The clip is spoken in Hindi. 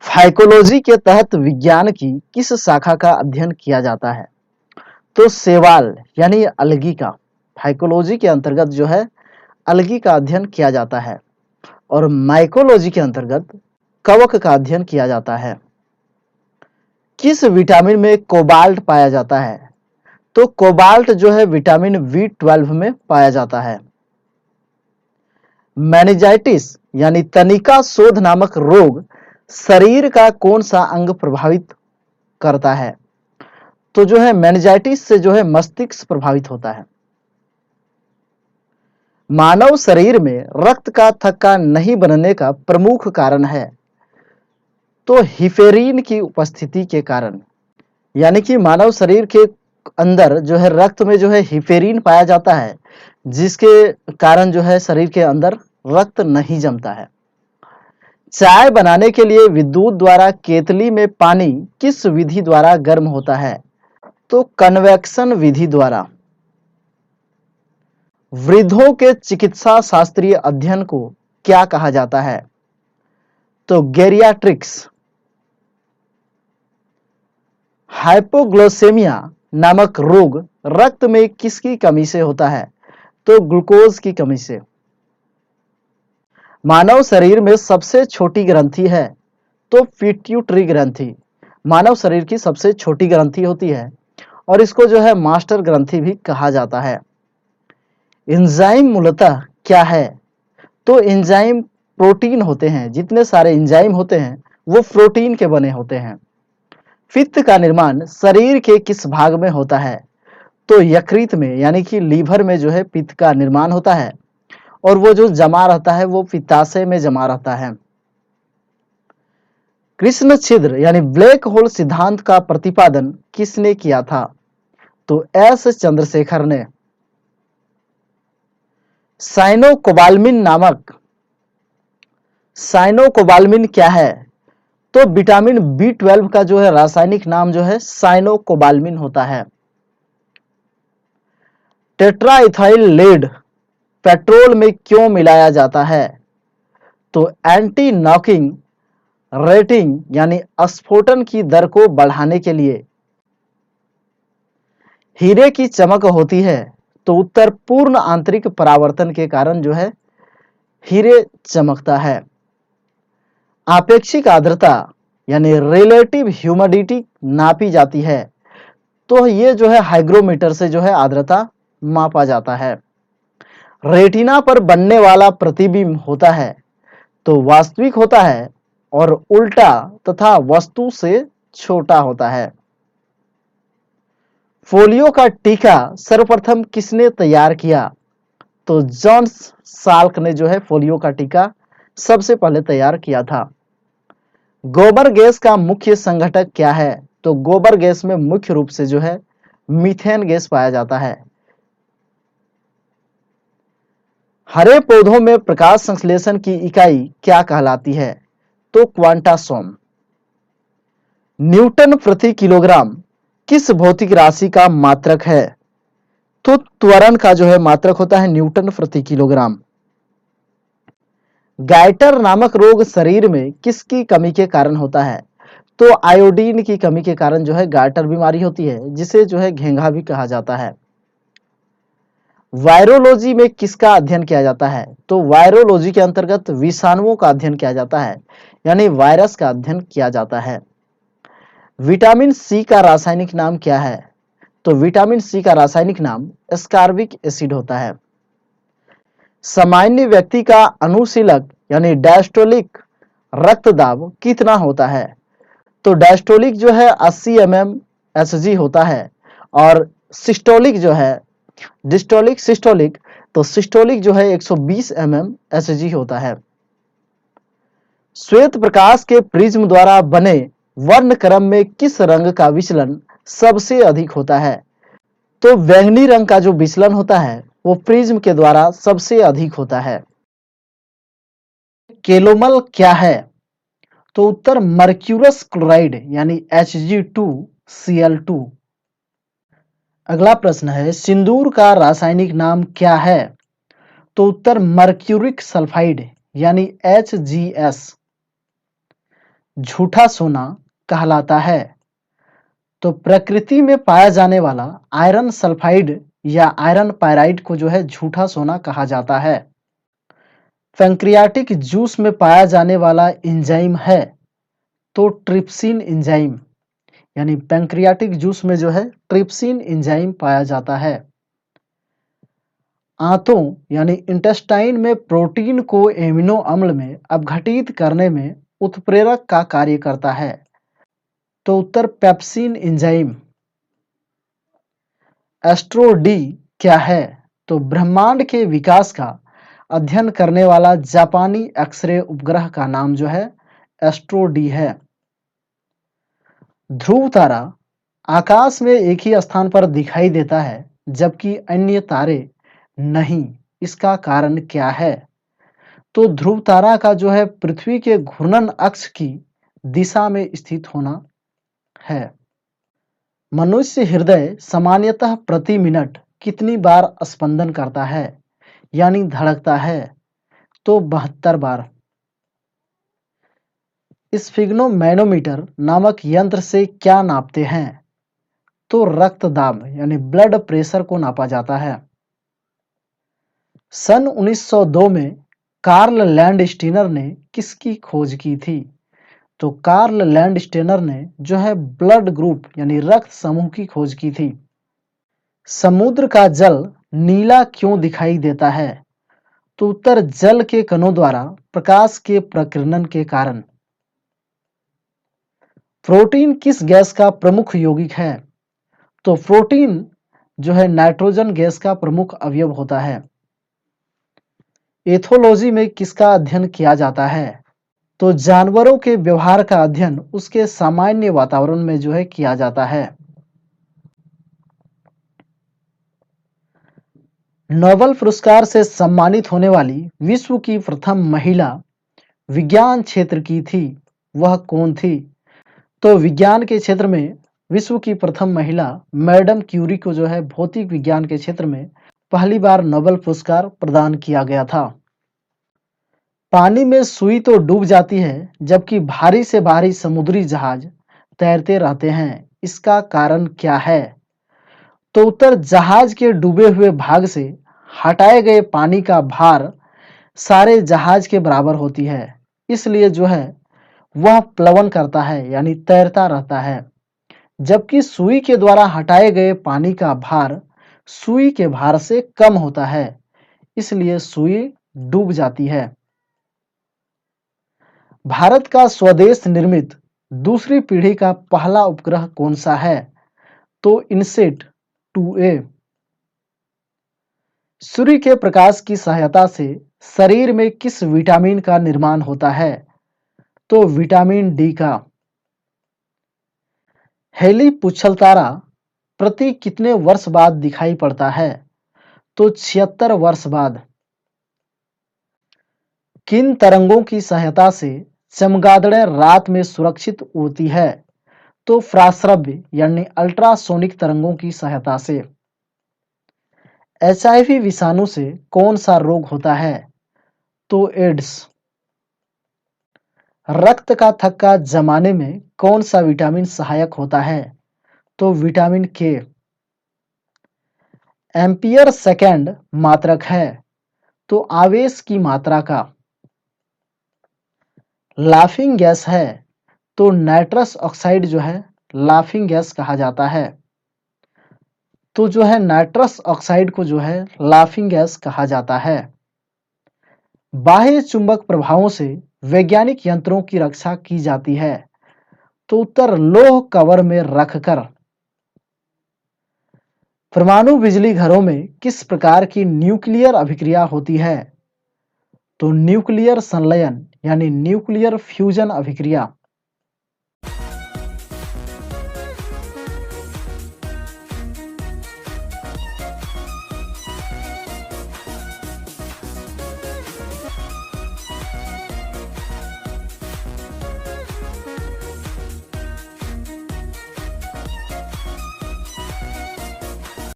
फाइकोलॉजी के तहत विज्ञान की किस शाखा का अध्ययन किया जाता है? तो शैवाल यानी अलगी का, फाइकोलॉजी के अंतर्गत जो है अलगी का अध्ययन किया जाता है। और माइकोलॉजी के अंतर्गत कवक का अध्ययन किया जाता है। किस विटामिन में कोबाल्ट पाया जाता है? तो कोबाल्ट जो है विटामिन B12 में पाया जाता है। मेनिंजाइटिस यानी तनिका शोथ नामक रोग शरीर का कौन सा अंग प्रभावित करता है? तो जो है मेनिंजाइटिस से जो है मस्तिष्क प्रभावित होता है। मानव शरीर में रक्त का थक्का नहीं बनने का प्रमुख कारण है? तो हिफेरिन की उपस्थिति के कारण। यानी कि मानव शरीर के अंदर जो है रक्त में जो है हिफेरिन पाया जाता है, जिसके कारण जो है शरीर के अंदर रक्त नहीं जमता है। चाय बनाने के लिए विद्युत द्वारा केतली में पानी किस विधि द्वारा गर्म होता है? तो कन्वेक्शन विधि द्वारा। वृद्धों के चिकित्सा शास्त्रीय अध्ययन को क्या कहा जाता है? तो गेरियाट्रिक्स। हाइपोग्लाइसेमिया नामक रोग रक्त में किसकी कमी से होता है? तो ग्लूकोज की कमी से। मानव शरीर में सबसे छोटी ग्रंथि है? तो पिट्यूटरी ग्रंथि मानव शरीर की सबसे छोटी ग्रंथि होती है और इसको जो है मास्टर ग्रंथि भी कहा जाता है। एंजाइम मूलतः क्या है? तो एंजाइम प्रोटीन होते हैं। जितने सारे एंजाइम होते हैं वो प्रोटीन के बने होते हैं। पित्त का निर्माण शरीर के किस भाग में होता है? तो यकृत में, यानी कि लीवर में जो है पित्त का निर्माण होता है और वो जो जमा रहता है वो पित्ताशय में जमा रहता है। कृष्ण छिद्र यानी ब्लैक होल सिद्धांत का प्रतिपादन किसने किया था? तो एस चंद्रशेखर ने। साइनोकोबाल्मिन क्या है? तो विटामिन B12 का जो है रासायनिक नाम जो है साइनोकोबाल्मिन होता है। टेट्राइथाइल लेड पेट्रोल में क्यों मिलाया जाता है? तो एंटी नॉकिंग रेटिंग यानी स्फोटन की दर को बढ़ाने के लिए। हीरे की चमक होती है? तो उत्तर पूर्ण आंतरिक परावर्तन के कारण जो है हीरे चमकता है। आपेक्षिक आर्द्रता यानी रिलेटिव ह्यूमिडिटी नापी जाती है? तो ये जो है हाइग्रोमीटर से जो है आर्द्रता मापा जाता है। रेटिना पर बनने वाला प्रतिबिंब होता है? तो वास्तविक होता है और उल्टा तथा वस्तु से छोटा होता है। पोलियो का टीका सर्वप्रथम किसने तैयार किया? तो जॉन साल्क ने जो है पोलियो का टीका सबसे पहले तैयार किया था। गोबर गैस का मुख्य संघटक क्या है? तो गोबर गैस में मुख्य रूप से जो है मीथेन गैस पाया जाता है। हरे पौधों में प्रकाश संश्लेषण की इकाई क्या कहलाती है? तो क्वांटासोम। न्यूटन प्रति किलोग्राम किस भौतिक राशि का मात्रक है? तो त्वरण का जो है मात्रक होता है न्यूटन प्रति किलोग्राम। गाइटर नामक रोग शरीर में किसकी कमी के कारण होता है? तो आयोडीन की कमी के कारण जो है गाइटर बीमारी होती है, जिसे जो है घेंघा भी कहा जाता है। वायरोलॉजी में किसका अध्ययन किया जाता है? तो वायरोलॉजी के अंतर्गत विषाणुओं का अध्ययन किया जाता है, यानी वायरस का अध्ययन किया जाता है। विटामिन सी का रासायनिक नाम क्या है? तो विटामिन सी का रासायनिक नाम एस्कॉर्बिक एसिड होता है। सामान्य व्यक्ति का अनुशीलक यानी डायस्टोलिक रक्तदाब कितना होता है? तो डायस्टोलिक जो है 80 mmHg होता है और सिस्टोलिक जो है सिस्टोलिक तो सिस्टोलिक जो है 120 mmHg होता है। श्वेत प्रकाश के प्रिज्म द्वारा बने वर्ण क्रम में किस रंग का विचलन सबसे अधिक होता है? तो बैंगनी रंग का जो विचलन होता है वो प्रिज्म के द्वारा सबसे अधिक होता है। केलोमल क्या है? तो उत्तर मर्क्यूरस क्लोराइड यानी Hg2Cl2। अगला प्रश्न है सिंदूर का रासायनिक नाम क्या है? तो उत्तर मर्क्यूरिक सल्फाइड यानी HGS। झूठा सोना कहलाता है? तो प्रकृति में पाया जाने वाला आयरन सल्फाइड या आयरन पायराइड को जो है झूठा सोना कहा जाता है। पैंक्रियाटिक जूस में पाया जाने वाला एंजाइम है तो ट्रिप्सिन एंजाइम, यानी पैंक्रियाटिक जूस में जो है ट्रिप्सिन एंजाइम पाया जाता है। आंतों यानी इंटेस्टाइन में प्रोटीन को एमिनो अम्ल में अपघटित करने में उत्प्रेरक का कार्य करता है, तो उत्तर पेप्सिन एंजाइम। एस्ट्रो डी क्या है? तो ब्रह्मांड के विकास का अध्ययन करने वाला जापानी एक्सरे उपग्रह का नाम जो है एस्ट्रो डी है। ध्रुव तारा आकाश में एक ही स्थान पर दिखाई देता है जबकि अन्य तारे नहीं, इसका कारण क्या है? तो ध्रुव तारा का जो है पृथ्वी के घूर्णन अक्ष की दिशा में स्थित होना है। मनुष्य हृदय सामान्यतः प्रति मिनट कितनी बार स्पंदन करता है यानी धड़कता है? तो 72 बार। स्फिग्नोमैनोमीटर नामक यंत्र से क्या नापते हैं? तो रक्त दाब यानी ब्लड प्रेशर को नापा जाता है। सन 1902 में कार्ल लैंडस्टीनर ने किसकी खोज की थी? तो कार्ल लैंडस्टीनर ने जो है ब्लड ग्रुप यानी रक्त समूह की खोज की थी। समुद्र का जल नीला क्यों दिखाई देता है? तो उत्तर जल के कणों द्वारा प्रकाश के प्रकीर्णन के कारण। प्रोटीन किस गैस का प्रमुख यौगिक है? तो प्रोटीन जो है नाइट्रोजन गैस का प्रमुख अवयव होता है। एथोलॉजी में किसका अध्ययन किया जाता है? तो जानवरों के व्यवहार का अध्ययन उसके सामान्य वातावरण में जो है किया जाता है। नोबेल पुरस्कार से सम्मानित होने वाली विश्व की प्रथम महिला विज्ञान क्षेत्र की थी, वह कौन थी? तो विज्ञान के क्षेत्र में विश्व की प्रथम महिला मैडम क्यूरी को जो है भौतिक विज्ञान के क्षेत्र में पहली बार नोबेल पुरस्कार प्रदान किया गया था। पानी में सुई तो डूब जाती है जबकि भारी से भारी समुद्री जहाज तैरते रहते हैं, इसका कारण क्या है? तो उत्तर जहाज के डूबे हुए भाग से हटाए गए पानी का भार सारे जहाज के बराबर होती है, इसलिए जो है वह प्लवन करता है यानी तैरता रहता है, जबकि सुई के द्वारा हटाए गए पानी का भार सुई के भार से कम होता है, इसलिए सुई डूब जाती है। भारत का स्वदेश निर्मित दूसरी पीढ़ी का पहला उपग्रह कौन सा है? तो इनसेट 2A। सूर्य के प्रकाश की सहायता से शरीर में किस विटामिन का निर्माण होता है? तो विटामिन डी का। हेली पुच्छल तारा प्रति कितने वर्ष बाद दिखाई पड़ता है? तो 76 वर्ष बाद। किन तरंगों की सहायता से चमगादड़ें रात में सुरक्षित उड़ती है? तो फ्राश्रव्य यानी अल्ट्रासोनिक तरंगों की सहायता से। एचआईवी विषाणु से कौन सा रोग होता है? तो एड्स। रक्त का थक्का जमाने में कौन सा विटामिन सहायक होता है? तो विटामिन के। एम्पियर सेकेंड मात्रक है तो आवेश की मात्रा का। लाफिंग गैस है तो नाइट्रस ऑक्साइड जो है लाफिंग गैस कहा जाता है, तो जो है नाइट्रस ऑक्साइड को जो है लाफिंग गैस कहा जाता है। बाह्य चुंबक प्रभावों से वैज्ञानिक यंत्रों की रक्षा की जाती है, तो उत्तर लौह कवर में रखकर। परमाणु बिजली घरों में किस प्रकार की न्यूक्लियर अभिक्रिया होती है? तो न्यूक्लियर संलयन यानी न्यूक्लियर फ्यूजन अभिक्रिया।